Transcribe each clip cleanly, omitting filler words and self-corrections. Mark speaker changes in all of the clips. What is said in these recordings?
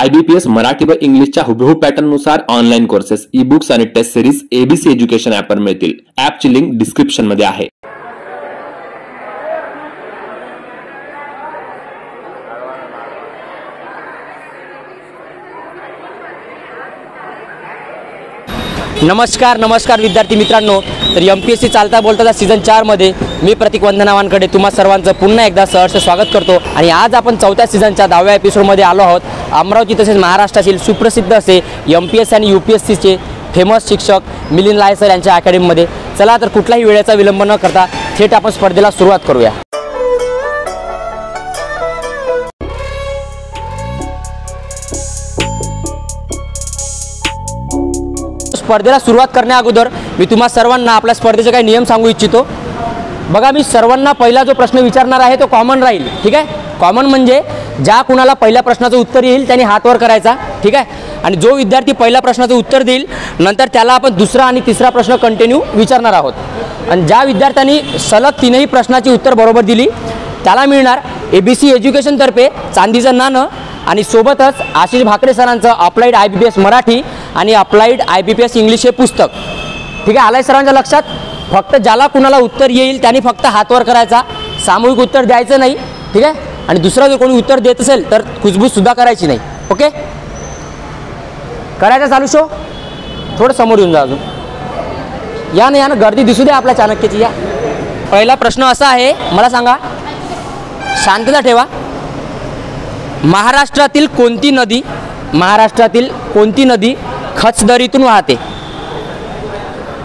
Speaker 1: IBPS Marathi व इंग्लिशच्या हुबेहूब पॅटर्ननुसार online courses, e books आणि टेस्ट सिरीज ABC एज्युकेशन ॲपवर मिळतील. ॲपची लिंक डिस्क्रिप्शन मध्ये आहे.
Speaker 2: नमस्कार विद्यार्थी मित्रांनो. तर MPSC चालता बोलता सीझन 4 मध्ये मी प्रतीक वंदनावांकडे तुम्हा सर्वांचं पुन्हा एकदा सहर्ष स्वागत करतो. आणि आज आपण चौथ्या सीझनच्या 10व्या एपिसोडमध्ये आलो आहोत. अमरावती तसेच महाराष्ट्रातील सुप्रसिद्ध असे MPSC आणि UPSCचे फेमस शिक्षक मिलिंद लाहे सर यांच्या अकॅडमीमध्ये. चला तर कुठलाही वेळेचा विलंब न करता थेट आपण स्पर्धेला सुरुवात करूया. स्पर्धेला सुरुवात करण्या अगोदर मी तुम्हा सर्वांना आपल्या स्पर्धेचे काही नियम सांगू इच्छितो. बघा, मी सर्वांना पहिला जो प्रश्न विचारणार आहे तो कॉमन राहील. ठीक आहे. कॉमन म्हणजे ज्या कुणाला पहिल्या प्रश्नाचं उत्तर येईल त्यांनी हात वर करायचा. ठीक आहे. आणि जो विद्यार्थी पहिल्या प्रश्नाचं उत्तर देईल नंतर त्याला आपण दुसरा आणि तिसरा प्रश्न कंटिन्यू विचारणार आहोत. आणि ज्या विद्यार्थ्यांनी सलग तीनही प्रश्नाची उत्तर बरोबर दिली त्याला मिळणार ABC एज्युकेशनतर्फे चांदीचं नाणं आणि सोबतच आशिष भाकरे सरांचं अप्लाइड IBPS मराठी आणि अप्लाइड IBPS इंग्लिश हे पुस्तक. ठीक आहे. आलाय सर्वांच्या लक्षात. फक्त ज्याला कुणाला उत्तर येईल त्यांनी फक्त हात वर करायचा, सामूहिक उत्तर द्यायचं नाही. ठीक आहे. आणि दुसरा जर कोणी उत्तर देत असेल तर कुजबूज सुद्धा करायची नाही. ओके, करायचा चालू शो. थोडं समोर येऊन जा, अजून या ना गर्दी दिसू द्या आपल्या चाणक्याची. या पहिला प्रश्न असा आहे, मला सांगा, शांतता ठेवा. महाराष्ट्रातील कोणती नदी खचदरीतून वाहते?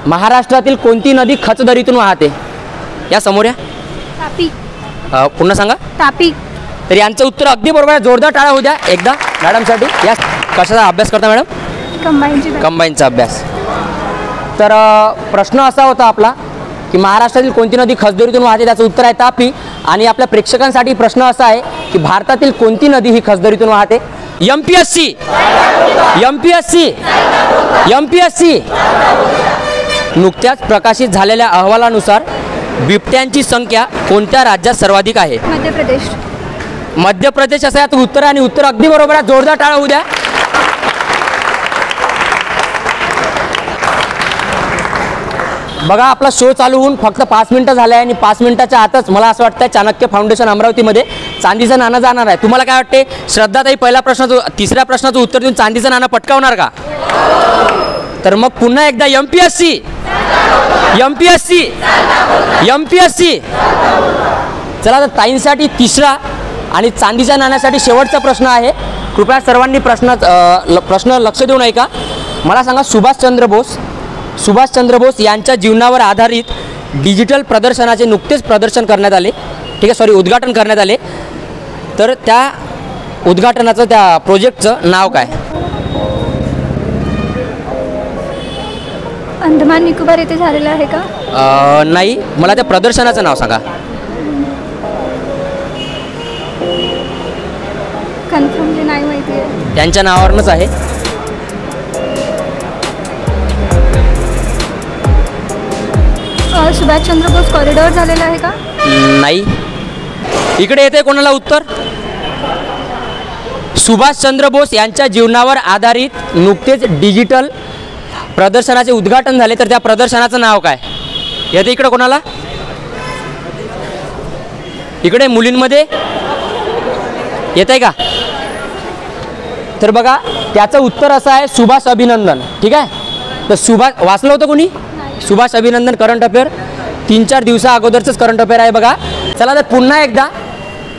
Speaker 2: महाराष्ट्रातील कोणती नदी खचदरीतून वाहते? या समोर या.
Speaker 3: तापी.
Speaker 2: पुन्हा सांगा.
Speaker 3: तापी. तर
Speaker 2: यांचं उत्तर अगदी बरोबर आहे. जोरदार टाळ्या होऊ द्या एकदा मॅडमसाठी. या कशाचा अभ्यास करता मॅडम? कंबाईनचा अभ्यास. तर प्रश्न असा होता आपला की महाराष्ट्रातील कोणती नदी खचदरीतून वाहते, त्याचं उत्तर आहे तापी. आणि आपल्या प्रेक्षकांसाठी प्रश्न असा आहे की भारतातील कोणती नदी ही खचदरीतून वाहते? MPSC नुकत्याच प्रकाशित झालेल्या अहवालानुसार बिबट्यांची संख्या कोणत्या राज्यात सर्वाधिक आहे? मध्य प्रदेश असं याचं उत्तर आहे. आणि उत्तर अगदी बरोबर आहे. जोरदार टाळ्या होऊ द्या. बघा, आपला शो चालू होऊन फक्त 5 मिनिटं झाले आहे आणि 5 मिनिटाच्या आतच मला असं वाटतं चाणक्य फाउंडेशन अमरावतीमध्ये चांदीचं नाणं जाणार आहे. तुम्हाला काय वाटते? श्रद्धाताई पहिल्या प्रश्नाचं तिसऱ्या प्रश्नाचं उत्तर देऊन चांदीचं नाणं पटकावणार का? तर मग पुन्हा एकदा MPSC. चला, तर ताईंसाठी तिसरा आणि चांदीच्या नाण्यासाठी शेवटचा प्रश्न आहे. कृपया सर्वांनी प्रश्न लक्ष देऊन ऐका. मला सांगा, सुभाषचंद्र बोस यांच्या जीवनावर आधारित डिजिटल प्रदर्शनाचे नुकतेच उद्घाटन करण्यात आले. तर त्या उद्घाटनाचं, त्या प्रोजेक्टचं नाव काय?
Speaker 3: अंदमान निकोबार येथे झालेलं आहे का?
Speaker 2: नाही, मला त्या प्रदर्शनाचं नाव सांगा.
Speaker 3: कन्फर्मली नाही माहिती आहे.
Speaker 2: त्यांच्या नावावरच आहे.
Speaker 3: सुभाषचंद्र बोस कॉरिडॉर झालेला आहे का?
Speaker 2: नाही. इकडे येते कोणाला उत्तर? सुभाषचंद्र बोस यांच्या जीवनावर आधारित नुकतेच डिजिटल प्रदर्शनाचे उद्घाटन झाले. तर त्या प्रदर्शनाचं नाव काय? येते इकडे कोणाला? इकडे मुलींमध्ये येत आहे का? तर बघा, त्याचं उत्तर असं आहे सुभाष अभिनंदन. ठीक आहे. तर सुभाष वाचलं होतं कोणी? सुभाष अभिनंदन करंट अफेअर 3-4 दिवसा अगोदरच करंट अफेअर आहे बघा. चला, तर पुन्हा एकदा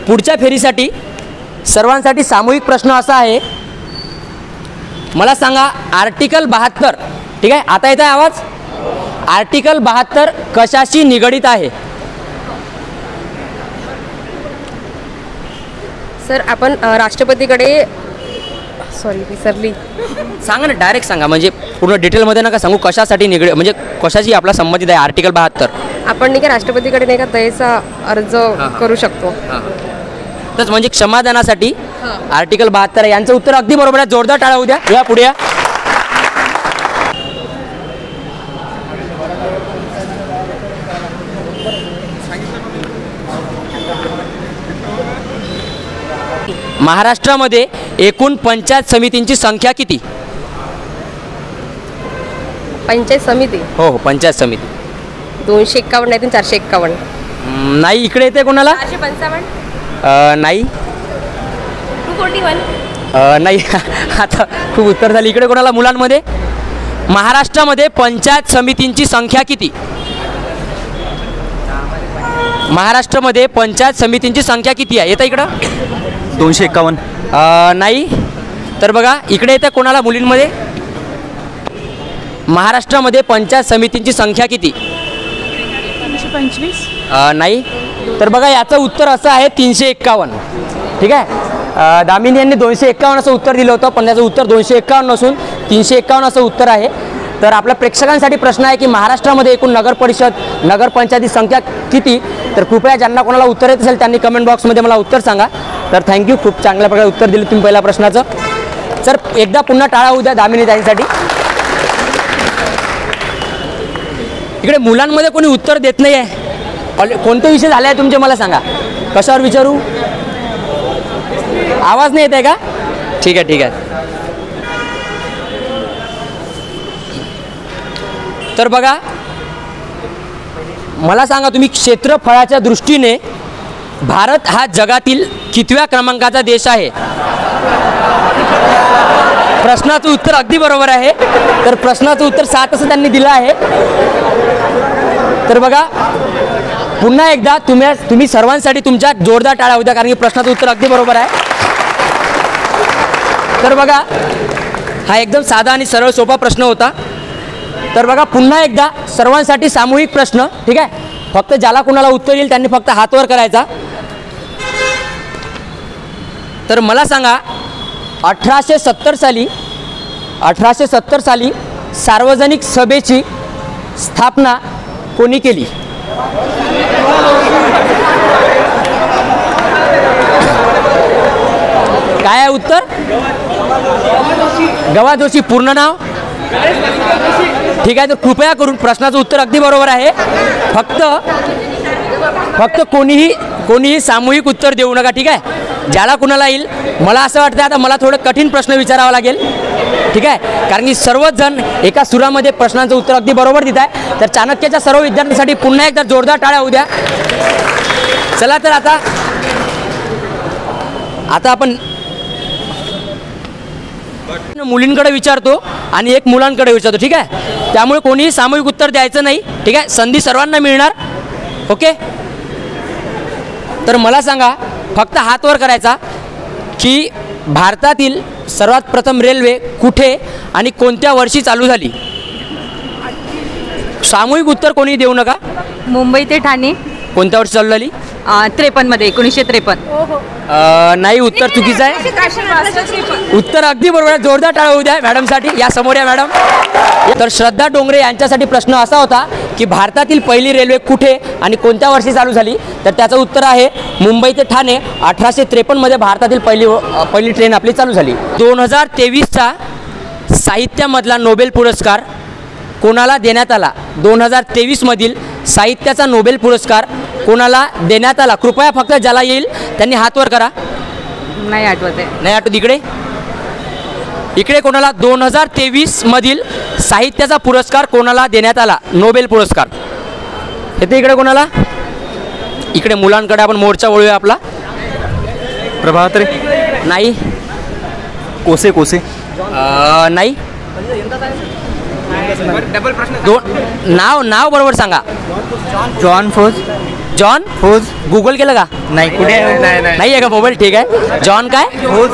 Speaker 2: पुढच्या फेरीसाठी सर्वांसाठी सामूहिक प्रश्न असा आहे. मला सांगा, आर्टिकल 72. ठीक आहे. आता येत आहे आवाज? आर्टिकल 72 कशाशी निगडित आहे?
Speaker 4: सर, आपण राष्ट्रपतीकडे विसरली.
Speaker 2: सांगा ना, डायरेक्ट सांगा. म्हणजे पूर्ण डिटेलमध्ये नका सांगू. कशासाठी म्हणजे कशाशी आपला संबंधित आहे आर्टिकल 72?
Speaker 4: आपण नाही का राष्ट्रपतीकडे नाही का दयेचा अर्ज करू शकतो.
Speaker 2: तसं म्हणजे क्षमादानासाठी आर्टिकल 72 आहे. यांचं उत्तर अगदी बरोबर आहे. जोरदार टाळ्या होऊ द्या. या पुढे या. महाराष्ट्रामध्ये एकूण पंचायत समितींची संख्या किती?
Speaker 4: पंचायत समिती
Speaker 2: हो हो, पंचायत समिती.
Speaker 4: 251 नाही 451.
Speaker 2: नाही, इकडे येते कोणाला?
Speaker 4: 455.
Speaker 2: नाही
Speaker 4: 241.
Speaker 2: नाही आता खूप उत्तर झाली. इकडे कोणाला? मुलांमध्ये. महाराष्ट्रामध्ये पंचायत समितींची संख्या किती? महाराष्ट्रामध्ये पंचायत समितींची संख्या किती आहे? येतं इकडं?
Speaker 5: 251.
Speaker 2: नाही. तर बघा इकडे येतं कोणाला? मुलींमध्ये. महाराष्ट्रामध्ये पंचायत समितींची संख्या किती?
Speaker 3: 325.
Speaker 2: नाही. तर बघा याचं उत्तर असं आहे 351. ठीक आहे. दामिनी यांनी 251 असं उत्तर दिलं होतं, पण त्याचं उत्तर 251 नसून 351 असं उत्तर आहे. तर आपल्या प्रेक्षकांसाठी प्रश्न आहे की महाराष्ट्रामध्ये एकूण नगर परिषद नगरपंचायती संख्या किती? तर कृपया ज्यांना कोणाला उत्तर येत असेल त्यांनी कमेंट बॉक्समध्ये मला उत्तर सांगा. तर थँक्यू, खूप चांगल्या प्रकारे उत्तर दिलं तुम्ही पहिल्या प्रश्नाचं. सर एकदा पुन्हा टाळा होऊ द्या दामिनी ताईंसाठी. इकडे मुलांमध्ये कोणी उत्तर देत नाही आहे. कोणते विषय झाले आहे तुमचे मला सांगा. कशावर विचारू? आवाज नाही येत आहे का? ठीक आहे ठीक आहे. तर बघा मला सांगा तुम्ही, क्षेत्रफळाच्या दृष्टीने भारत हा जगातील कितव्या क्रमांकाचा देश आहे? प्रश्नाचं उत्तर अगदी बरोबर आहे. तर प्रश्नाचं उत्तर 7 असं त्यांनी दिलं आहे. तर बघा पुन्हा एकदा तुम्ही सर्वांसाठी तुमच्या जोरदार टाळ्या होत्या, कारण की प्रश्नाचं उत्तर अगदी बरोबर आहे. तर बघा हा एकदम साधा आणि सरळ सोपा प्रश्न होता. तर बघा पुन्हा एकदा सर्वांसाठी सामूहिक प्रश्न. ठीक आहे. फक्त ज्याला कोणाला उत्तर येईल त्यांनी फक्त हात वर करायचा. तर मला सांगा 1870 साली सार्वजनिक सभेची स्थापना कोणी केली? काय आहे उत्तर? गवा जोशी. पूर्ण नाव? ठीक आहे. तर कृपया करून प्रश्नाचं उत्तर अगदी बरोबर आहे. फक्त कोणीही सामूहिक उत्तर देऊ नका. ठीक आहे. ज्याला कुणाला येईल. मला असं वाटतं आता मला थोडं कठीण प्रश्न विचारावा लागेल. ठीक आहे. कारण की सर्वच जण एका सुरामध्ये प्रश्नांचं उत्तर अगदी बरोबर देत आहे. तर चाणक्याच्या सर्व विद्यार्थ्यांसाठी पुन्हा एकदा जोरदार टाळ्या होऊ द्या. चला तर आता आपण मुलींकडे विचारतो आणि एक मुलांकडे विचारतो. ठीक आहे. त्यामुळे कोणीही सामूहिक उत्तर द्यायचं नाही. ठीक आहे. संधी सर्वांना मिळणार. ओके. तर मला सांगा फक्त हात वर करायचा की भारतातील सर्वात प्रथम रेल्वे कुठे आणि कोणत्या वर्षी चालू झाली? सामूहिक उत्तर कोणी देऊ नका.
Speaker 6: मुंबई ते ठाणे.
Speaker 2: कोणत्या वर्षी चालू झाली?
Speaker 6: 53 मध्ये 1953.
Speaker 2: नाही, उत्तर चुकीचं आहे. उत्तर अगदी बरोबर आहे. जोरदार टाळ्या होऊ द्या मॅडमसाठी. या समोर या मॅडम. तर श्रद्धा डोंगरे यांच्यासाठी प्रश्न असा होता की भारतातील पहिली रेल्वे कुठे आणि कोणत्या वर्षी चालू झाली? तर त्याचं उत्तर आहे मुंबई ते ठाणे. 1853 मध्ये भारतातील पहिली ट्रेन आपली चालू झाली. 2023चा साहित्यामधला नोबेल पुरस्कार कोणाला देण्यात आला? 2023 मधील साहित्याचा नोबेल पुरस्कार कोणाला देण्यात आला? कृपया फक्त ज्याला येईल त्यांनी हात वर करा.
Speaker 6: नाही आठवत आहे.
Speaker 2: नाही आठवत. इकडे कोणाला? 2023 मधील साहित्याचा पुरस्कार कोणाला देण्यात आला? नोबेल पुरस्कार येते इकडे कोणाला? इकडे मुलांकडे आपण मोर्चा वळूया आपला.
Speaker 5: प्रभातरे.
Speaker 2: नाही.
Speaker 5: कोसे.
Speaker 2: नाही. नाव बरोबर सांगा.
Speaker 5: जॉन फोज.
Speaker 2: जॉन फोज. गुगल केलं का?
Speaker 5: नाही. कुठे?
Speaker 2: नाही आहे का मोबाईल? ठीक आहे. जॉन काय?
Speaker 5: फोज.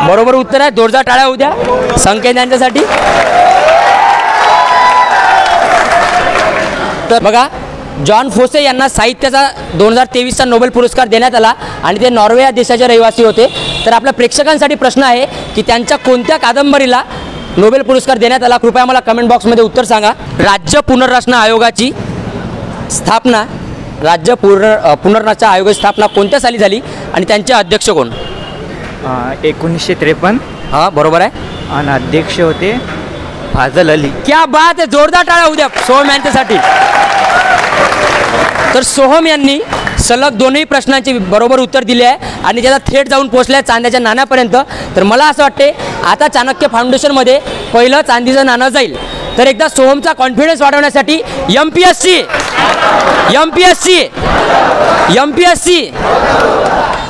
Speaker 2: बरोबर उत्तर आहे. जोरदार टाळ्या होऊ द्या संकेत यांच्यासाठी. तर बघा जॉन फोसे यांना साहित्याचा 2023चा नोबेल पुरस्कार देण्यात आला आणि ते नॉर्वे या देशाचे रहिवासी होते. तर आपल्या प्रेक्षकांसाठी प्रश्न आहे की त्यांच्या कोणत्या कादंबरीला नोबेल पुरस्कार देण्यात आला? कृपया मला कमेंट बॉक्समध्ये उत्तर सांगा. राज्य पुनर्रचना आयोगाची स्थापना स्थापना कोणत्या साली झाली आणि त्यांचे अध्यक्ष कोण?
Speaker 5: 1953.
Speaker 2: हां बरोबर आहे.
Speaker 5: आणि अध्यक्ष होते फाजल अली.
Speaker 2: क्या बात आहे, जोरदार टाळ्या उद्या सोहम यांच्यासाठी. तर सोहम यांनी सलग दोन्ही प्रश्नांची बरोबर उत्तर दिले आहे आणि त्याला थेट जाऊन पोहोचले आहे चांद्याच्या नाण्यापर्यंत. तर मला असं वाटते आता चाणक्य फाउंडेशनमध्ये पहिलं चांदीचं नाणं जाईल. तर एकदा सोहमचा कॉन्फिडन्स वाढवण्यासाठी MPSC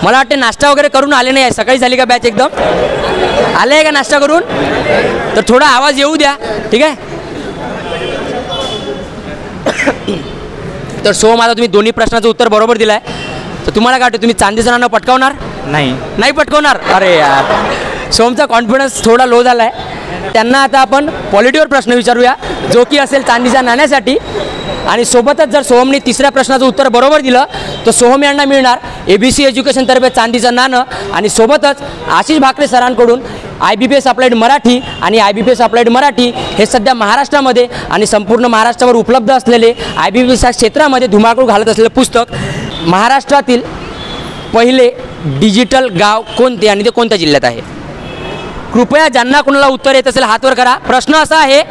Speaker 2: मला वाटते नाश्ता वगैरे करून आले नाही आहे. सकाळी झाली का बॅच एकदम आले आहे का नाश्ता करून? तर थोडा आवाज येऊ द्या, ठीक आहे. तर सोहम आता तुम्ही दोन्ही प्रश्नाचं उत्तर बरोबर दिलं आहे. तर तुम्हाला काय वाटतं, तुम्ही चांदीचं नाणं पटकावणार? नाही पटकावणार. अरे यार, सोहमचा कॉन्फिडन्स थोडा लो झाला आहे. त्यांना आता आपण पॉलिटीवर प्रश्न विचारूया जो की असेल चांदीच्या नाण्यासाठी. आणि सोबतच जर सोहमने तिसऱ्या प्रश्नाचं उत्तर बरोबर दिलं तर सोहम यांना मिळणार ABC एज्युकेशनतर्फे चांदीचं नाणं. आणि सोबतच आशिष भाकरे सरांकडून IBPS अप्लाइड मराठी आणि IBPS अप्लाइड मराठी हे सध्या महाराष्ट्रामध्ये आणि संपूर्ण महाराष्ट्रावर उपलब्ध असलेले IBPS क्षेत्रामध्ये धुमाकूळ घालत असलेलं पुस्तक. महाराष्ट्रातील पहिले डिजिटल गाव कोणते आणि ते कोणत्या जिल्ह्यात आहे? कृपया ज्यांना कोणाला उत्तर येत असेल हात वर करा. प्रश्न असा आहे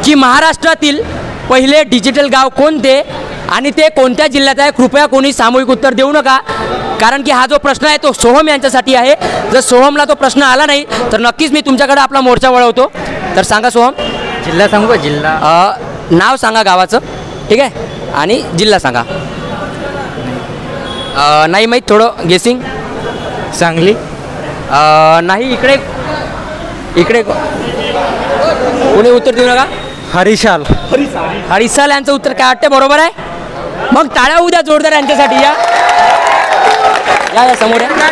Speaker 2: की महाराष्ट्रातील पहिले डिजिटल गाव कोणते आणि ते कोणत्या जिल्ह्यात आहे? कृपया कोणी सामूहिक उत्तर देऊ नका, कारण की हा जो प्रश्न आहे तो सोहम यांच्यासाठी आहे. जर सोहमला तो प्रश्न आला नाही तर नक्कीच मी तुमच्याकडे आपला मोर्चा वळवतो. तर सांगा सोहम.
Speaker 5: जिल्हा सांगू का? जिल्हा
Speaker 2: नाव सांगा गावाचं, ठीक आहे, आणि जिल्हा सांगा. नाही माहीत, थोडं गेसिंग.
Speaker 5: सांगली.
Speaker 2: नाही, इकडे कोणी उत्तर देऊ नका.
Speaker 5: हरिशाल.
Speaker 2: हरिसाल यांचं उत्तर काय वाटते बरोबर आहे? मग टाळ्या उद्या जोरदार यांच्यासाठी. या समोर या ना,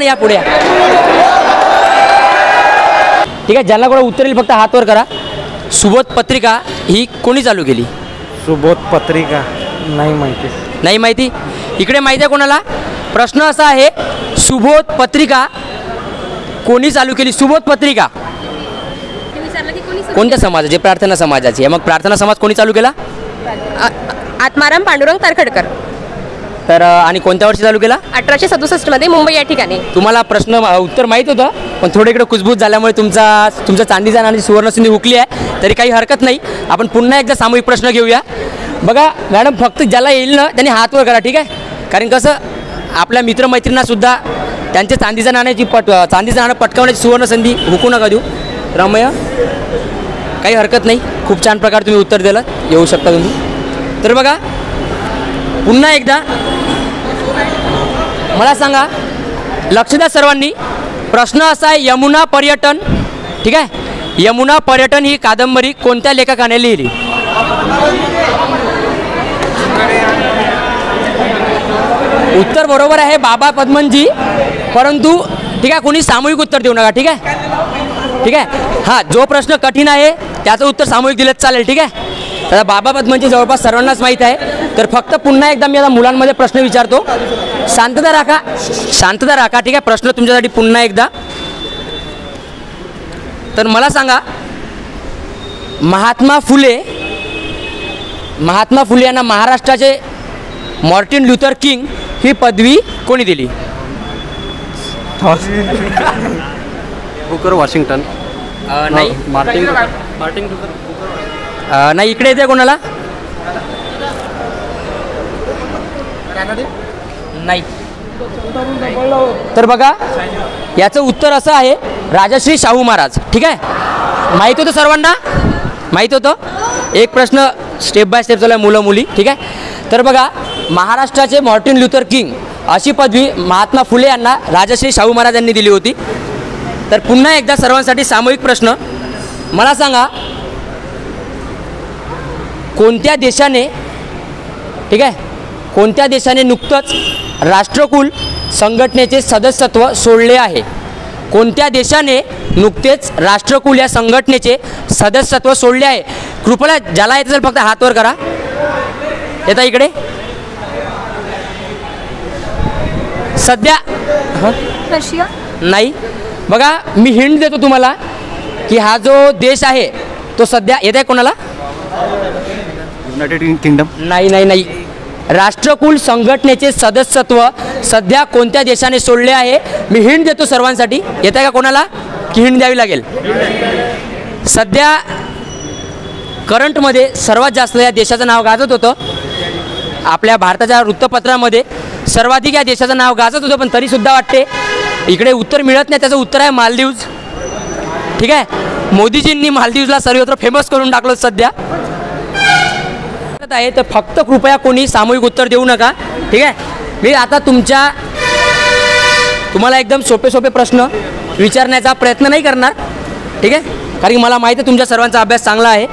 Speaker 2: या पुढे या. ठीक आहे, ज्यांना कोणा उत्तर येईल फक्त हात वर करा. सुबोध पत्रिका ही कोणी चालू केली?
Speaker 5: सुबोध पत्रिका
Speaker 2: नाही माहिती. इकडे माहिती आहे कोणाला? प्रश्न असा आहे, सुबोध पत्रिका कोणी चालू केली? सुबोध पत्रिका कोणत्या समाजाची? प्रार्थना समाजाची आहे. मग प्रार्थना समाज कोणी चालू केला?
Speaker 4: आत्माराम पांडुरंग तारखडकर.
Speaker 2: तर आणि कोणत्या वर्षी चालू केला?
Speaker 4: 1867 मध्ये मुंबई या ठिकाणी.
Speaker 2: तुम्हाला प्रश्न उत्तर माहीत होतं, पण थोडं इकडे कुजबूज झाल्यामुळे तुमचा चांदीचा आणि सुवर्णसंधी हुकली आहे. तरी काही हरकत नाही, आपण पुन्हा एकदा सामूहिक प्रश्न घेऊया. बघा मॅडम, फक्त ज्याला येईल ना त्यांनी हात वर करा, ठीक आहे. कारण कसं आपल्या मित्रमैत्रिणींनासुद्धा त्यांच्या चांदीचं नाणं पटकावण्याची सुवर्णसंधी हुकू नका देऊ. रमय, काही हरकत नाही, खूप छान प्रकारे तुम्ही उत्तर दिलं, येऊ शकता तुम्ही. तर बघा पुन्हा एकदा मला सांगा, लक्ष द्या सर्वांनी. प्रश्न असा आहे, यमुना पर्यटन, ठीक आहे, यमुना पर्यटन ही कादंबरी कोणत्या लेखकाने लिहिली? उत्तर बरोबर आहे बाबा पद्मनजी, परंतु ठीक आहे कोणी सामूहिक उत्तर देऊ नका, ठीक आहे. हां, जो प्रश्न कठीण आहे त्याचं उत्तर सामूहिक दिलं चालेल, ठीक आहे. तर बाबा पद्मनजी जवळपास सर्वांनाच माहीत आहे. तर फक्त पुन्हा एकदा मी आता मुलांमध्ये प्रश्न विचारतो. शांतता राखा, ठीक आहे. प्रश्न तुमच्यासाठी पुन्हा एकदा. तर मला सांगा, महात्मा फुले यांना महाराष्ट्राचे मार्टिन लुथर किंग ही पदवी कोणी दिली?
Speaker 5: Booker Washington.
Speaker 2: नाही,
Speaker 5: मार्टिन
Speaker 2: नाही, इकडे येते कोणाला? नाही. तर बघा याचं उत्तर असं आहे, राजश्री शाहू महाराज, ठीक आहे. माहीत होतं सर्वांना? माहीत होतं? एक प्रश्न स्टेप बाय स्टेप चालू आहे, मुलं मुली, ठीक आहे. तर बघा, महाराष्ट्राचे मार्टिन लुथर किंग अशी पदवी महात्मा फुले यांना राजश्री शाहू महाराज यांनी दिली होती. तर पुन्हा एकदा सर्वांसाठी सामूहिक प्रश्न. मला सांगा, कोणत्या देशाने, ठीक आहे, कोणत्या देशाने नुकतंच राष्ट्रकुल संघटनेचे सदस्यत्व सोडले आहे? कोणत्या देशाने नुकतेच राष्ट्रकुल या संघटनेचे सदस्यत्व सोडले आहे? कृपया ज्याला येत असेल फक्त हात वर करा. येता इकडे. सध्या
Speaker 3: रशिया
Speaker 2: नाही. बघा मी हिंट देतो तुम्हाला की हा जो देश आहे तो सध्या येत आहे कोणाला?
Speaker 5: United kingdom.
Speaker 2: नाही. राष्ट्रकुल संघटनेचे सदस्यत्व सध्या कोणत्या देशाने सोडले आहे? मी हिंट देतो सर्वांसाठी. येत आहे का कोणाला? की हिंट द्यावी लागेल? सध्या करंटमध्ये सर्वात जास्त या देशाचं नाव गाजत होतं. आपल्या भारताच्या वृत्तपत्रामध्ये सर्वाधिक या देशाचं नाव गाजत होतं, पण तरीसुद्धा वाटते इकडे उत्तर मिळत नाही. त्याचं उत्तर आहे मालदीव्ज. ठीक आहे, मोदीजींनी मालदीवला सर्वत्र फेमस करून टाकलं सध्या आहे. तर फक्त कृपया कोणी सामूहिक उत्तर देऊ नका. ठीक आहे, मी आता तुम्हाला एकदम सोपे सोपे प्रश्न विचारण्याचा प्रयत्न नाही करणार. ठीक आहे, कारण की मला माहिती आहे तुमच्या सर्वांचा अभ्यास चांगला आहे.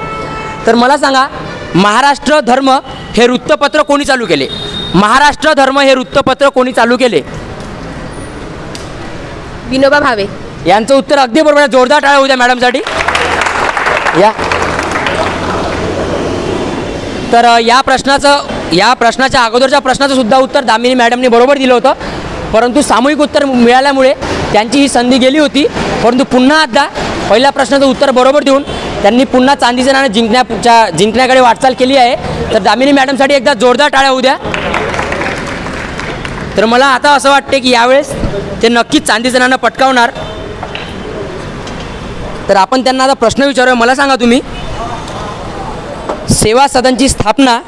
Speaker 2: तर मला सांगा, महाराष्ट्र धर्म हे वृत्तपत्र कोणी चालू केले? महाराष्ट्र धर्म हे वृत्तपत्र कोणी चालू केले?
Speaker 4: विनोबा भावे.
Speaker 2: यांचं उत्तर अगदी बरोबर आहे. जोरदार टाळ्या होऊ द्या मॅडमसाठी. या तर या प्रश्नाच्या अगोदरच्या प्रश्नाचं सुद्धा उत्तर दामिनी मॅडमने बरोबर दिलं होतं, परंतु सामूहिक उत्तर मिळाल्यामुळे त्यांची ही संधी गेली होती. परंतु पुन्हा एकदा पहिल्या प्रश्नाचं उत्तर बरोबर देऊन त्यांनी पुन्हा चांदीचं नाणं जिंकण्याकडे वाटचाल केली आहे. तर दामिनी मॅडमसाठी एकदा जोरदार टाळ्या होऊ द्या. तर मला आता असं वाटते की यावेळेस ते नक्कीच चांदीचं नाणं पटकावणार. तर आपण त्यांना आता प्रश्न विचारूया. मला सांगा तुम्ही, सेवा सदनची स्थापना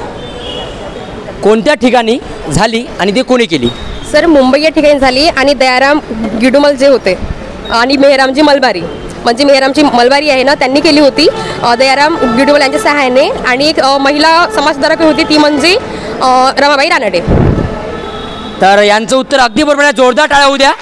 Speaker 2: कोणत्या ठिकाणी झाली आणि ती कोणी केली?
Speaker 4: सर, मुंबई या ठिकाणी झाली आणि दयाराम गिडुमल जे होते आणि मेहरामजी मलबारी, म्हणजे मेहरामजी मलबारी आहे ना, त्यांनी केली होती दयाराम गिडुमल यांच्या सहाय्याने. आणि एक महिला समाजसुधारक होती, ती म्हणजे रमाबाई रानडे.
Speaker 2: तर यांचं उत्तर अगदी बरोबर आहे. जोरदार टाळ्या होऊ द्या.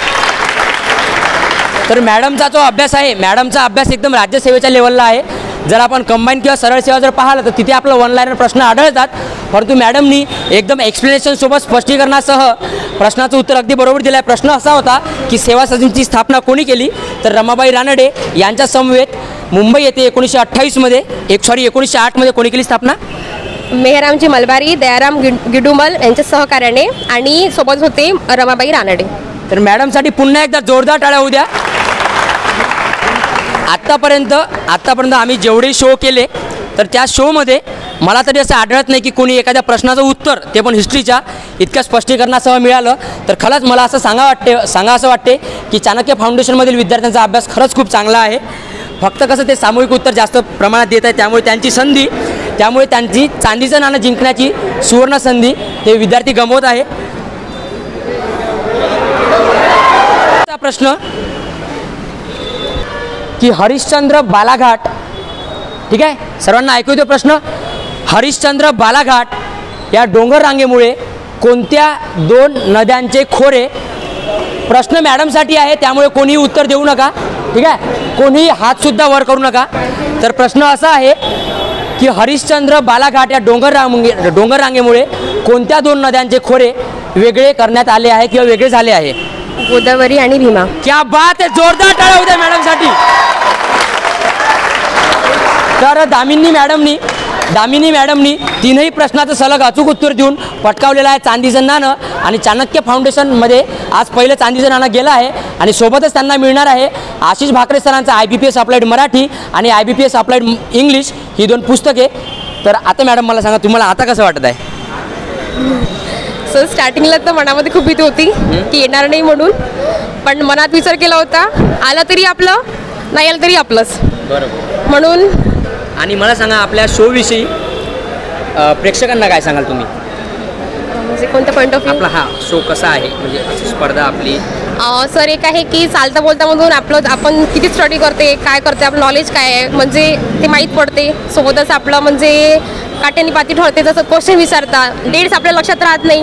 Speaker 2: तर मॅडमचा जो अभ्यास आहे, मॅडमचा अभ्यास एकदम राज्यसेवेच्या लेवलला आहे. जर आपण कंबाईन किंवा सरळ सेवा जर पाहिलं तर तिथे आपलं वन लाईनर प्रश्न आढळतात, परंतु मॅडमनी एकदम एक्सप्लेनेशनसोबत स्पष्टीकरणासह प्रश्नाचं उत्तर अगदी बरोबर दिलं आहे. प्रश्न असा होता की सेवा सदनची स्थापना कोणी केली? तर रमाबाई रानडे यांच्या समवेत मुंबई येथे 1908 मध्ये कोणी केली स्थापना?
Speaker 4: मेहरामजी मलबारी, दयाराम गिडुमल यांच्या सहकार्याने, आणि सोबत होते रमाबाई रानडे.
Speaker 2: तर मॅडमसाठी पुन्हा एकदा जोरदार टाळ्या होऊ द्या. आत्तापर्यंत आम्ही जेवढे शो केले तर त्या शोमध्ये मला तरी असं आढळत नाही की कोणी एखाद्या प्रश्नाचं उत्तर, ते पण हिस्ट्रीच्या, इतक्या स्पष्टीकरणासह मिळालं. तर खरंच मला असं सांगा असं वाटते की चाणक्य फाउंडेशनमधील विद्यार्थ्यांचा अभ्यास खरंच खूप चांगला आहे. फक्त कसं ते सामूहिक उत्तर जास्त प्रमाणात देत आहे, त्यामुळे त्यांची चांदीचं नाणं जिंकण्याची सुवर्ण संधी ते विद्यार्थी गमवत आहे. प्रश्न की हरिश्चंद्र बालाघाट, ठीक आहे, सर्वांना ऐकू येतो प्रश्न? हरिश्चंद्र बालाघाट या डोंगर रांगेमुळे कोणत्या दोन नद्यांचे खोरे? प्रश्न मॅडमसाठी आहे, त्यामुळे कोणीही उत्तर देऊ नका. ठीक आहे, कोणीही हातसुद्धा वर करू नका. तर प्रश्न असा आहे की हरिश्चंद्र बालाघाट या डोंगर रांगेमुळे कोणत्या दोन नद्यांचे खोरे वेगळे करण्यात आले आहे किंवा वेगळे झाले आहे?
Speaker 4: गोदावरी आणि भीमा.
Speaker 2: क्या बात आहे. जोरदार टाळ्या होत्या मॅडमसाठी. तर दामिनी मॅडमनी तीनही प्रश्नाचं सलग अचूक उत्तर देऊन पटकावलेलं आहे चांदीचं नाणं. आणि चाणक्य फाउंडेशनमध्ये आज पहिलं चांदीचं नाणं गेलं आहे. आणि सोबतच त्यांना मिळणार आहे आशिष भाकरे सरांचं IBPS अप्लाइड मराठी आणि IBPS अप्लाइड इंग्लिश ही 2 पुस्तके. तर आता मॅडम मला सांगा, तुम्हाला आता कसं वाटत आहे?
Speaker 4: सर, स्टार्टिंगला तर मनामध्ये खूप भीती होती की येणार नाही म्हणून, पण मनात विचार केला होता आला तरी आपलं, नाही आलं तरी आपलंच,
Speaker 2: बरोबर
Speaker 4: म्हणून.
Speaker 2: आणि मला सांगा, आपल्या शोविषयी प्रेक्षकांना काय सांगाल तुम्ही?
Speaker 4: म्हणजे कोणत्या पॉईंट ऑफ
Speaker 2: आपला हा शो कसा आहे, म्हणजे स्पर्धा आपली?
Speaker 4: सर, एक आहे की चालता बोलतामधून आपण किती स्टडी करते, काय करते, आपलं नॉलेज काय आहे, म्हणजे ते माहीत पडते. सोबतच आपलं म्हणजे काट्यानी पाती ठरते. जसं क्वेश्चन विचारतात, डेट्स आपल्या लक्षात राहत नाही,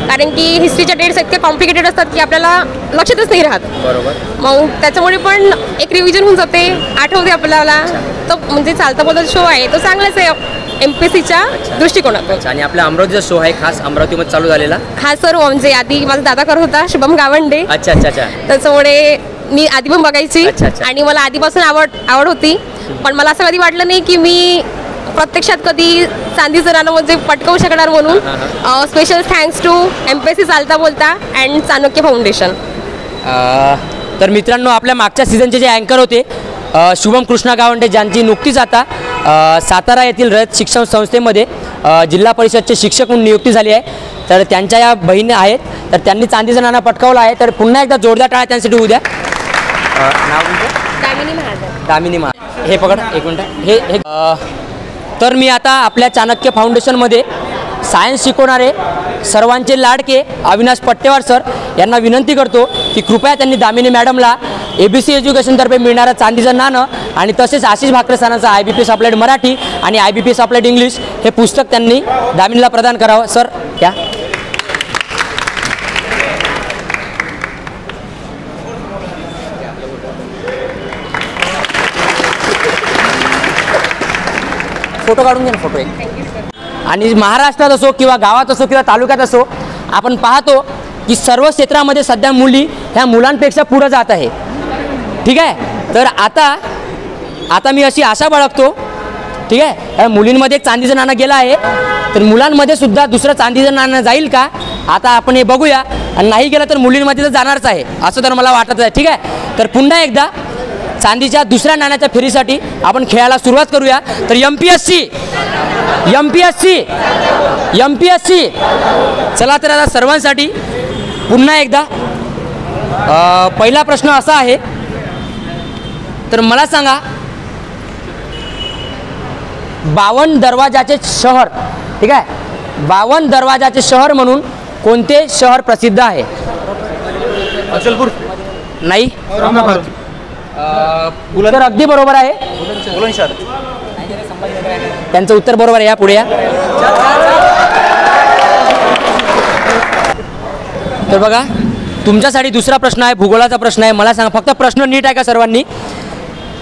Speaker 4: कारण की हिस्ट्रीच्या डेट्स इतके कॉम्प्लिकेटेड असतात की आपल्याला लक्षातच नाही राहत.
Speaker 2: बरोबर.
Speaker 4: मग त्याच्यामुळे पण एक रिव्हिजन होऊन जाते, आठवते आपल्याला. तो म्हणजे चालता बोलता शो आहे तो चांगलाच आहे MPSCच्या दृष्टिकोनातून.
Speaker 2: आणि आपला अमरावतीचा शो आहे, खास अमरावतीमध्ये चालू झालेला.
Speaker 4: हा सर, म्हणजे आधी माझा दादा करत होता, शुभम गावंडे.
Speaker 2: अच्छा.
Speaker 4: त्याच्यामुळे मी आधी पण बघायची.
Speaker 2: अच्छा.
Speaker 4: आणि मला आधीपासून आवड होती, पण मला असं कधी वाटलं नाही की मी प्रत्यक्षात कधी चांदीचं नाणं म्हणजे पटकवू शकणार म्हणून. स्पेशल थँक्स टू MPSC चालता बोलता अँड चाणक्य फाउंडेशन.
Speaker 2: तर मित्रांनो, आपल्या मागच्या सीझनचे जे अँकर होते शुभम कृष्णा गावंडे, ज्यांची नुकतीच आता सातारा येथील रयत शिक्षण संस्थेमध्ये जिल्हा परिषदचे शिक्षक म्हणून नियुक्ती झाली आहे. तर त्यांच्या या बहिणी आहेत, तर त्यांनी चांदीचं नाणं पटकावलं आहे. तर पुन्हा एकदा जोरदार टाळ्या त्यांच्यासाठी होऊ द्या. नाव दामिनी महाजन. हे पकड एक मिनटं. हे तर मी आता आपल्या चाणक्य फाउंडेशनमध्ये सायन्स शिकवणारे सर्वांचे लाडके अविनाश पट्टेवार सर यांना विनंती करतो की कृपया त्यांनी दामिनी मॅडमला ABC एज्युकेशनतर्फे मिळणारं चांदीचं नाणं आणि तसेच आशिष भाकरे सरांचं IBPS अप्लाइड मराठी आणि IBPS अप्लाइड इंग्लिश हे पुस्तक त्यांनी दामिनीला प्रदान करावं. सर या. फोटो काढून घ्या ना, फोटो एक. आणि महाराष्ट्रात असो किंवा गावात असो किंवा तालुक्यात असो आपण पाहतो की सर्व क्षेत्रामध्ये सध्या मुली ह्या मुलांपेक्षा पुढे जात आहे. ठीक आहे. तर आता मी अशी आशा बाळगतो, ठीक आहे, मुलींमध्ये एक चांदीचं नाणं गेलं आहे तर मुलांमध्ये सुद्धा दुसरं चांदीचं नाणं जाईल का आता आपण हे बघूया. आणि नाही गेलं तर मुलींमध्ये तर जाणारच आहे असं तर मला वाटत आहे. ठीक आहे. तर पुन्हा एकदा चांदीच्या दुसऱ्या नाण्याच्या फेरीसाठी आपण खेळायला सुरुवात करूया. तर MPSC चला तर आता सर्वांसाठी पुन्हा एकदा पहिला प्रश्न असा आहे. तर मला सांगा 52 दरवाजाचे शहर, ठीक आहे, 52 दरवाजाचे शहर म्हणून कोणते शहर प्रसिद्ध आहे?
Speaker 5: अचलपूर.
Speaker 2: नाही. उत्तर अगदी बरोबर आहे.
Speaker 5: बुलंदशहर.
Speaker 2: त्यांचं उत्तर बरोबर आहे. या पुढे या. तर बघा तुमच्यासाठी दुसरा प्रश्न आहे, भूगोलाचा प्रश्न आहे. मला सांगा, फक्त प्रश्न नीट आहे का सर्वांनी?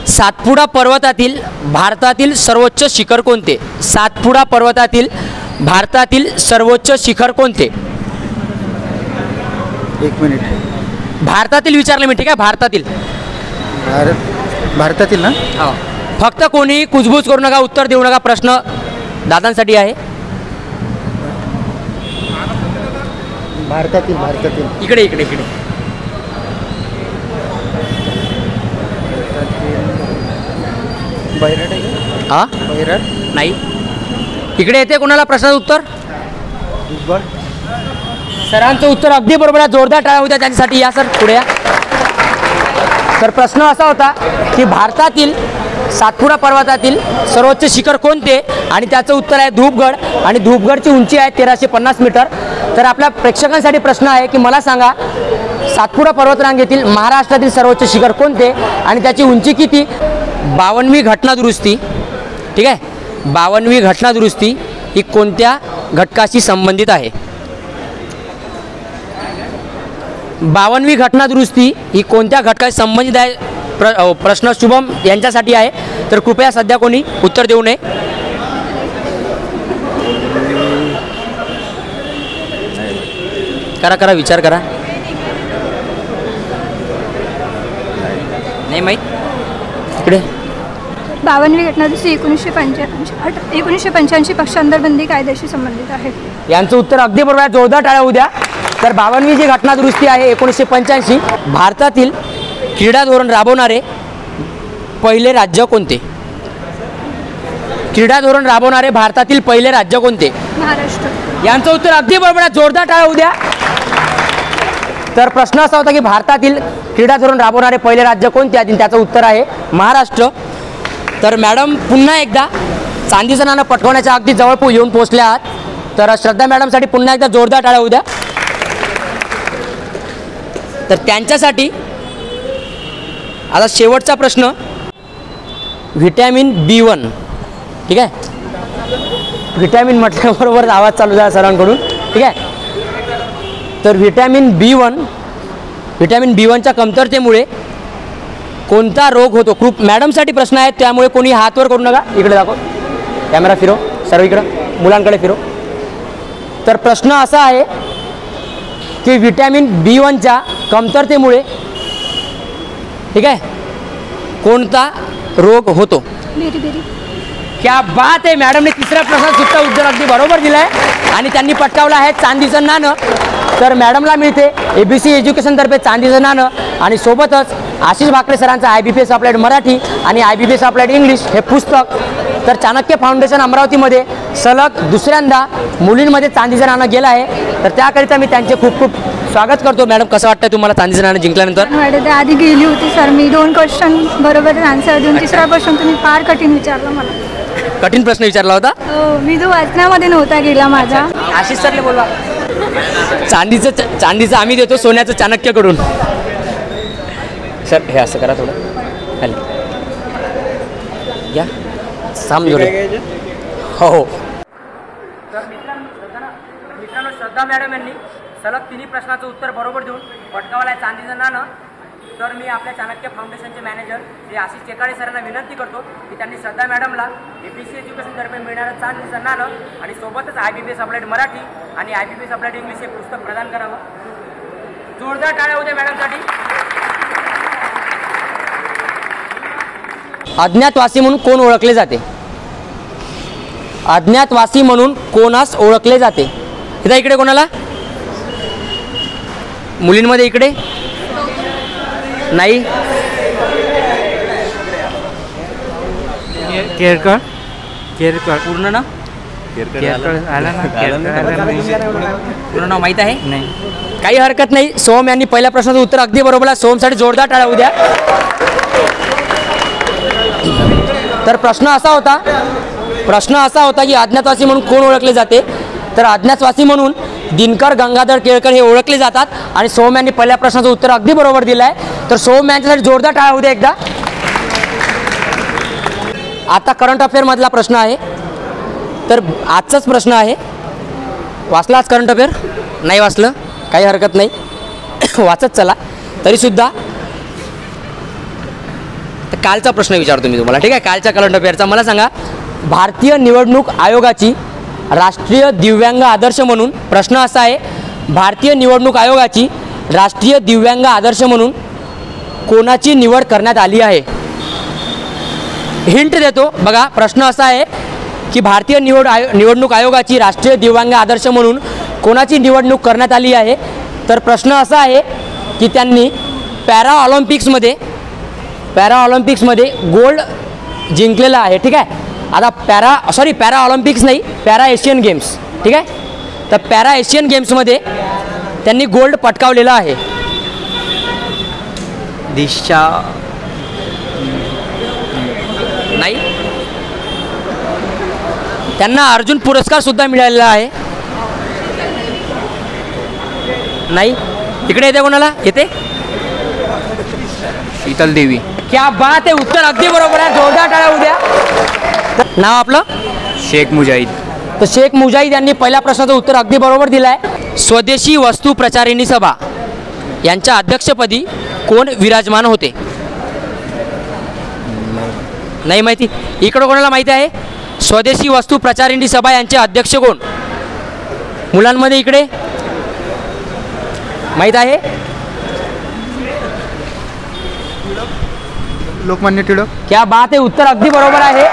Speaker 2: सातपुडा पर्वतातील भारतातील सर्वोच्च शिखर कोणते? सातपुडा पर्वतातील भारतातील सर्वोच्च शिखर कोणते?
Speaker 5: एक मिनिट.
Speaker 2: भारतातील विचारलं मी, ठीक आहे, भारतातील.
Speaker 5: भारतातील ना?
Speaker 2: हो. फक्त कोणी कुजबूज करू नका, उत्तर देऊ नका. प्रश्न दादांसाठी आहे.
Speaker 5: भारतातील
Speaker 2: इकडे
Speaker 5: बैराट आहे.
Speaker 2: हा
Speaker 5: बैराट
Speaker 2: नाही. इकडे येते कोणाला प्रश्नाचं उत्तर? सरांचं उत्तर अगदी बरोबर आहे. जोरदार टाळ्या होत्या त्यांच्यासाठी. या सर पुढे या. तर प्रश्न असा होता की भारतातील सातपुडा पर्वतातील सर्वोच्च शिखर कोणते आणि त्याचं उत्तर आहे धूपगड. आणि धूपगडची उंची आहे 1350 मीटर. तर आपल्या प्रेक्षकांसाठी प्रश्न आहे की मला सांगा सातपुडा पर्वतरांगेतील महाराष्ट्रातील सर्वोच्च शिखर कोणते आणि त्याची उंची किती? 52वी घटना दुरुस्ती, ठीक आहे, 52वी घटना दुरुस्ती ही कोणत्या घटकाशी संबंधित आहे? 52वी घटना दुरुस्ती ही कोणत्या घटकाशी संबंधित आहे? प्रश्न शुभम यांच्यासाठी आहे. तर कृपया सध्या कोणी उत्तर देऊ नये. करा विचार करा. नाही माहीत. इकडे
Speaker 3: 52वी घटना दुरुस्ती 1985 पक्षांतरबंदी कायद्याशी संबंधित आहे.
Speaker 2: यांचं उत्तर अगदी बरोबर आहे. जोरदार टाळ्या होऊ द्या. तर 52वी जी घटना दुरुस्ती आहे 1985. भारतातील क्रीडा धोरण राबवणारे पहिले राज्य कोणते? क्रीडा धोरण राबवणारे भारतातील पहिले राज्य कोणते?
Speaker 3: महाराष्ट्र.
Speaker 2: यांचं उत्तर अगदी बरोबर आहे. जोरदार टाळ्या होऊ द्या. तर प्रश्न असा होता की भारतातील क्रीडा धोरण राबवणारे पहिले राज्य कोणते आणि त्याचं उत्तर आहे महाराष्ट्र. तर मॅडम पुन्हा एकदा चांदीचं नाणं पटकवण्याच्या अगदी जवळ येऊन पोहोचल्या आहात. तर श्रद्धा मॅडमसाठी पुन्हा एकदा जोरदार टाळ्या होऊ द्या. तर त्यांच्यासाठी आता शेवटचा प्रश्न व्हिटॅमिन B1, ठीक आहे, व्हिटॅमिन म्हटल्याबरोबर आवाज चालू झाला सरांकडून, ठीक आहे. तर व्हिटॅमिन B1च्या कमतरतेमुळे कोणता रोग होतो? खूप मॅडमसाठी प्रश्न आहे त्यामुळे कोणी हातवर करू नका. इकडे दाखव, कॅमेरा फिरव, सर्व इकडं मुलांकडे फिरव. तर प्रश्न असा आहे की व्हिटॅमिन B1च्या कमतरतेमुळे, ठीक आहे, कोणता रोग होतो?
Speaker 3: बेरी.
Speaker 2: क्या बात आहे. मॅडमने तिसऱ्या प्रश्नात सुद्धा उत्तर अगदी बरोबर दिलं आहे आणि त्यांनी पटकावलं आहे चांदीचं नाणं. तर मॅडमला मिळते ABC एज्युकेशनतर्फे चांदीचं नाणं आणि सोबतच आशिष भाकरे सरांचं IBPS अप्लाइड मराठी आणि IBPS अप्लाइड इंग्लिश हे पुस्तक तर चाणक्य फाउंडेशन अमरावतीमध्ये सलग दुसऱ्यांदा मुलींमध्ये चांदीचं नाणं गेलं आहे. तर त्याकरिता मी त्यांचे खूप खूप स्वागत करतो. मॅडम, कसं वाटतं तुम्हाला चांदीचं नाणं जिंकल्यानंतर?
Speaker 3: मॅडम ते आधी गेली होती सर, मी 2 क्वेश्चन बरोबर आन्सर देऊन तिसरा क्वेश्चन तुम्ही फार कठीण विचारलं मला.
Speaker 2: कठीण प्रश्न विचारला होता.
Speaker 3: मी जो वाचण्यामध्ये नव्हता गेला माझा.
Speaker 2: आशिष सरले बोलवा. चांदीचं आम्ही देतो सोन्याचं चाणक्यकडून. सर हे असं करा थोडं हॅलो या समजू हो हो. तर मित्रांनो श्रद्धा मॅडम यांनी सलग 3 प्रश्नाचं उत्तर बरोबर देऊन पटकावलं आहे चांदीचं नाणं. तर मी आपल्या चाणक्य फाउंडेशनचे मॅनेजर श्री आशिष चेकाळे सरांना विनंती करतो की त्यांनी श्रद्धा मॅडमला ABC एज्युकेशनतर्फे मिळणारं चांदीचं नाणं आणि सोबतच IBPS अप्लाइड मराठी आणि IBPS अप्लाइड इंग्लिश हे पुस्तक प्रदान करावं. जोरदार टाळ्या होत्या मॅडमसाठी. अज्ञातवासी म्हणून कोण ओळखले जाते? अज्ञातवासी म्हणून कोणास ओळखले जाते? इथं इकडे कोणाला? मुलींमध्ये इकडे नाही.
Speaker 5: केरकर
Speaker 2: पूर्ण नाव? पूर्ण नाव माहीत आहे?
Speaker 5: नाही.
Speaker 2: काही हरकत नाही. सोहम यांनी पहिल्या प्रश्नाचं उत्तर अगदी बरोबर आहे. सोहमसाठी जोरदार टाळ्या होऊ द्या. तर प्रश्न असा होता की अज्ञातवासी म्हणून कोण ओळखले जाते? तर अज्ञातवासी म्हणून दिनकर गंगाधर केळकर हे ओळखले जातात. आणि सोहम यांनी पहिल्या प्रश्नाचं उत्तर अगदी बरोबर दिलं आहे. तर सोहम यांच्यासाठी जोरदार टाळ्या होऊ द्या एकदा. आता करंट अफेअरमधला प्रश्न आहे. तर आजचाच प्रश्न आहे. वाचला आज करंट अफेअर? नाही वाचलं काही हरकत नाही, वाचत चला. तरीसुद्धा कालचा प्रश्न विचारतो मी तुम्हाला, ठीक आहे? कालच्या करंट अफेअरचा मला सांगा, भारतीय निवडणूक आयोगाची राष्ट्रीय दिव्यांग आदर्श म्हणून प्रश्न असा आहे, भारतीय निवडणूक आयोगाची राष्ट्रीय दिव्यांग आदर्श म्हणून कोणाची निवड करण्यात आली आहे? हिंट देतो बघा. प्रश्न असा आहे की भारतीय निवडणूक आयोगाची राष्ट्रीय दिव्यांग आदर्श म्हणून कोणाची निवडणूक करण्यात आली आहे? तर प्रश्न असा आहे की त्यांनी पॅरा ऑलिम्पिक्समध्ये गोल्ड जिंकलेला आहे, ठीक आहे? आता पॅरा ऑलिम्पिक्स नाही, पॅरा एशियन गेम्स, ठीक आहे? तर पॅरा एशियन गेम्समध्ये त्यांनी गोल्ड पटकावलेला आहे.
Speaker 5: दिशा
Speaker 2: नाही. त्यांना अर्जुन पुरस्कार सुद्धा मिळालेला आहे. नाही. इकडे येते कोणाला येते?
Speaker 5: शीतल देवी.
Speaker 2: क्या बात आहे, उत्तर अगदी बरोबर आहे. जोरदार टाळ्या होऊ द्या. नाव आपलं?
Speaker 5: शेख मुजाहिद.
Speaker 2: तर शेख मुजाहिद यांनी पहिल्या प्रश्नाचं उत्तर अगदी बरोबर दिलं आहे. स्वदेशी वस्तू प्रचारिणी सभा यांच्या अध्यक्षपदी कोण विराजमान होते? नाही माहिती. इकडं कोणाला माहिती आहे? स्वदेशी वस्तू प्रचारिणी सभा यांचे अध्यक्ष कोण? मुलांमध्ये इकडे माहीत आहे?
Speaker 5: लोकमान्य टिळक.
Speaker 2: क्या बात आहे, उत्तर अगदी बरोबर आहे.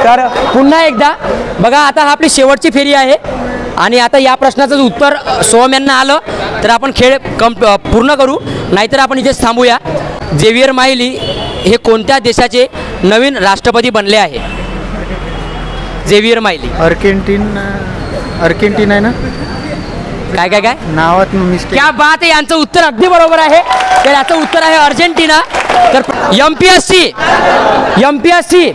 Speaker 2: तर पुन्हा एकदा बघा, आता हा आपली शेवटची फेरी आहे आणि आता या प्रश्नाचं उत्तर सोहम यांना आलं तर आपण खेळ पूर्ण करू, नाहीतर आपण इथेच थांबूया. झेवियर माइली हे कोणत्या देशाचे नवीन राष्ट्रपती बनले आहे? Xavier Miley.
Speaker 5: अर्जेंटिना आहे ना?
Speaker 2: काय
Speaker 5: नावात मिस्टेक.
Speaker 2: क्या बात आहे, यांचं उत्तर अगदी बरोबर आहे. तर याचं उत्तर आहे अर्जेंटिना. तर MPSC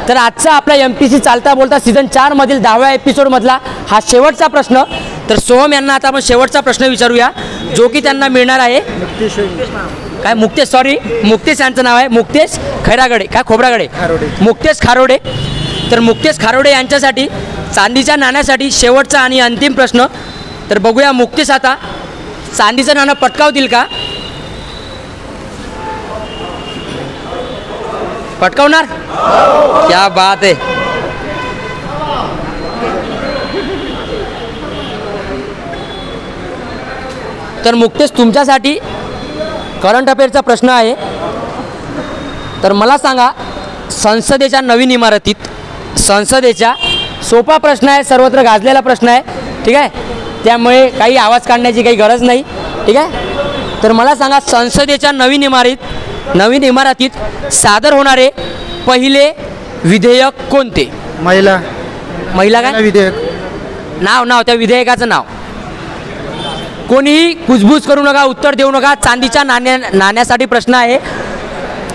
Speaker 2: तर आजचा आपला MPSC चालता बोलता सीझन 4 मधील 10व्या एपिसोडमधला हा शेवटचा प्रश्न. तर सोहम यांना आता आपण शेवटचा प्रश्न विचारूया, जो की त्यांना मिळणार आहे काय? मुक्तेश यांचं नाव आहे, मुक्तेश खैरागडे काय खोबरागडे? मुक्तेश खारोडे. तर मुक्तेश खारोडे यांच्यासाठी चांदीच्या नाण्यासाठी शेवटचा आणि अंतिम प्रश्न. तर बघूया मुक्तेश आता चांदीचं नाणं पटकावतील का? पटकावणार? क्या बात आहे. तर मुक्तेश तुमच्यासाठी करंट अफेअरचा प्रश्न आहे. तर मला सांगा, संसदेच्या नवीन इमारतीत सोपा प्रश्न आहे, सर्वत्र गाजलेला प्रश्न आहे, ठीक आहे? त्यामुळे काही आवाज काढण्याची काही गरज नाही, ठीक आहे? तर मला सांगा, संसदेच्या नवीन इमारतीत सादर होणारे पहिले विधेयक कोणते?
Speaker 5: महिला
Speaker 2: महिला काय
Speaker 5: विधेयक.
Speaker 2: नाव त्या विधेयकाचं नाव. कोणीही कुजबूज करू नका, उत्तर देऊ नका. चांदीच्या नाण्यासाठी प्रश्न आहे.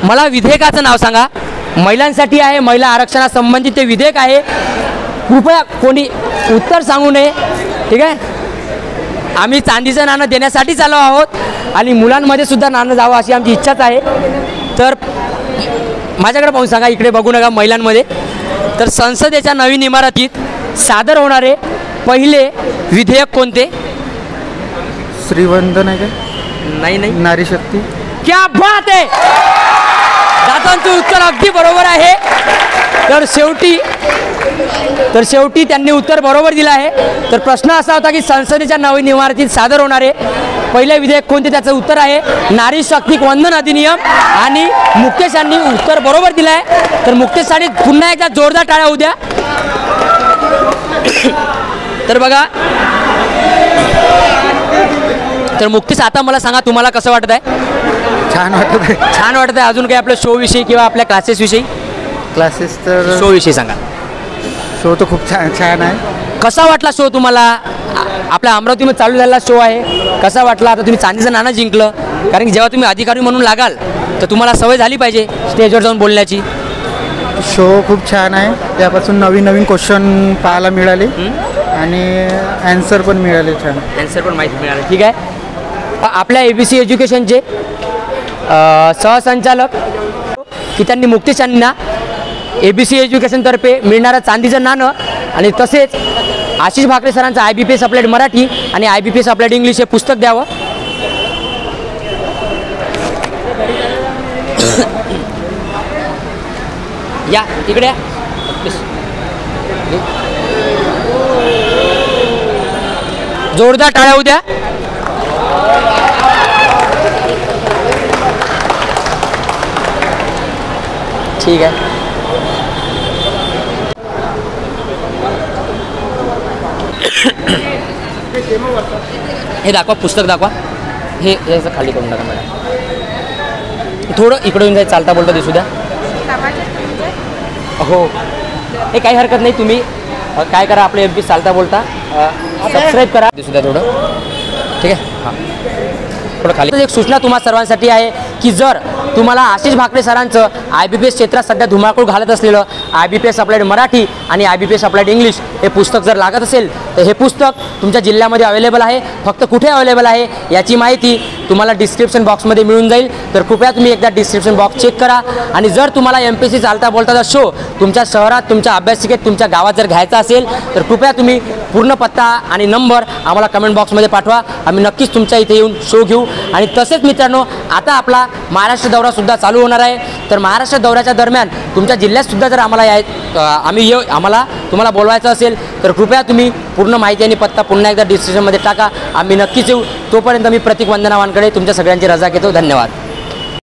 Speaker 2: मला विधेयकाचं नाव सांगा. महिलांसाठी आहे, महिला आरक्षणासंबंधित ते विधेयक आहे. कृपया कोणी उत्तर सांगू नये. ठीक आहे. आम्ही चांदीचं नाणं देण्यासाठीच आलो आहोत आणि मुलांमध्ये सुद्धा नाणं जावं अशी आमची इच्छाच आहे. तर माझ्याकडे पाहून सांगा, इकडे बघू नका महिलांमध्ये. तर संसदेच्या नवीन इमारतीत सादर होणारे पहिले विधेयक कोणते?
Speaker 5: श्रीवंदन आहे का?
Speaker 2: नाही
Speaker 5: नारी शक्ती.
Speaker 2: क्या बात आहे. दादांचं उत्तर अगदी बरोबर आहे. तर शेवटी त्यांनी उत्तर बरोबर दिलं आहे. तर प्रश्न असा होता की संसदेच्या नवीन इमारतीत सादर होणारे पहिले विधेयक कोणते? त्याचं उत्तर आहे नारी शक्ती वंदन अधिनियम. आणि मुकेश यांनी उत्तर बरोबर दिलं आहे. तर मुकेशसाठी पुन्हा एकदा जोरदार टाळ्या होऊ द्या. तर बघा, तर मुक्तीस आता मला सांगा, तुम्हाला कसं वाटत आहे?
Speaker 5: छान वाटत आहे.
Speaker 2: छान वाटत आहे. अजून काही आपल्या शो विषयी किंवा आपल्या क्लासेस विषयी?
Speaker 5: क्लासेस तर
Speaker 2: शो विषयी सांगा.
Speaker 5: शो तर खूप छान आहे.
Speaker 2: कसा वाटला शो तुम्हाला? आपल्या अमरावतीमध्ये चालू झालेला शो आहे, कसा वाटला? आता तुम्ही चांदीचं नाणं जिंकलं, कारण की जेव्हा तुम्ही अधिकारी म्हणून लागाल तर तुम्हाला सवय झाली पाहिजे स्टेजवर जाऊन बोलण्याची.
Speaker 5: शो खूप छान आहे. त्यापासून नवीन क्वेश्चन पाहायला मिळाले आणि ॲन्सर पण मिळाले. छान
Speaker 2: ॲन्सर पण माहिती मिळाली. ठीक आहे. आपल्या ABC एज्युकेशनचे सहसंचालक की त्यांनी मुक्तेश यांना ABC एज्युकेशनतर्फे मिळणारं चांदीचं नाणं आणि तसेच आशिष भाकरे सरांचं IBPS अप्लाइड मराठी आणि IBPS अप्लाइड इंग्लिश हे पुस्तक द्यावं. या इकडे या. जोरदार टाळ्या होऊ द्या. ठीक आहे. हे दाखवा, पुस्तक दाखवा. हे याचं खाली करून टाका मॅडम. थोडं इकडे येऊन जाईल, चालता बोलता दिसू द्या. हो, हे काही हरकत नाही. तुम्ही काय करा, आपले MP चालता बोलता सबस्क्राईब करा, दिसू द्या थोडं. ठीक आहे. हां, थोडं खाली. एक सूचना तुम्हा सर्वांसाठी आहे की जर तुम्हाला आशिष भाकरे सरांचं IBPS क्षेत्रात सध्या धुमाकूळ घालत असलेलं IBPS अप्लाइड मराठी आणि IBPS अप्लाइड इंग्लिश हे पुस्तक जर लागत असेल तर हे पुस्तक तुमच्या जिल्ह्यामध्ये अवेलेबल आहे. फक्त कुठे अवेलेबल आहे याची माहिती तुम्हाला डिस्क्रिप्शन बॉक्समध्ये मिळून जाईल. तर कृपया तुम्ही एकदा डिस्क्रिप्शन बॉक्स चेक करा. आणि जर तुम्हाला MPSC चालता बोलताचा शो तुमच्या शहरात, तुमच्या अभ्यासिकेत, तुमच्या गावात जर घ्यायचा असेल तर कृपया तुम्ही पूर्ण पत्ता आणि नंबर आम्हाला कमेंट बॉक्समध्ये पाठवा. आम्ही नक्कीच तुमच्या इथे येऊन शो घेऊ. आणि तसेच मित्रांनो, आता आपला महाराष्ट्र दौरासुद्धा चालू होणार आहे. तर महाराष्ट्र दौऱ्याच्या दरम्यान तुमच्या जिल्ह्यातसुद्धा जर आम्हाला तुम्हाला बोलवायचं असेल तर कृपया तुम्ही पूर्ण माहिती आणि पत्ता पुन्हा एकदा डिस्क्रिप्शनमध्ये टाका. आम्ही नक्कीच येऊ. तोपर्यंत मी प्रतीक वंदना वानकडे तुमच्या सगळ्यांची रजा घेतो. धन्यवाद.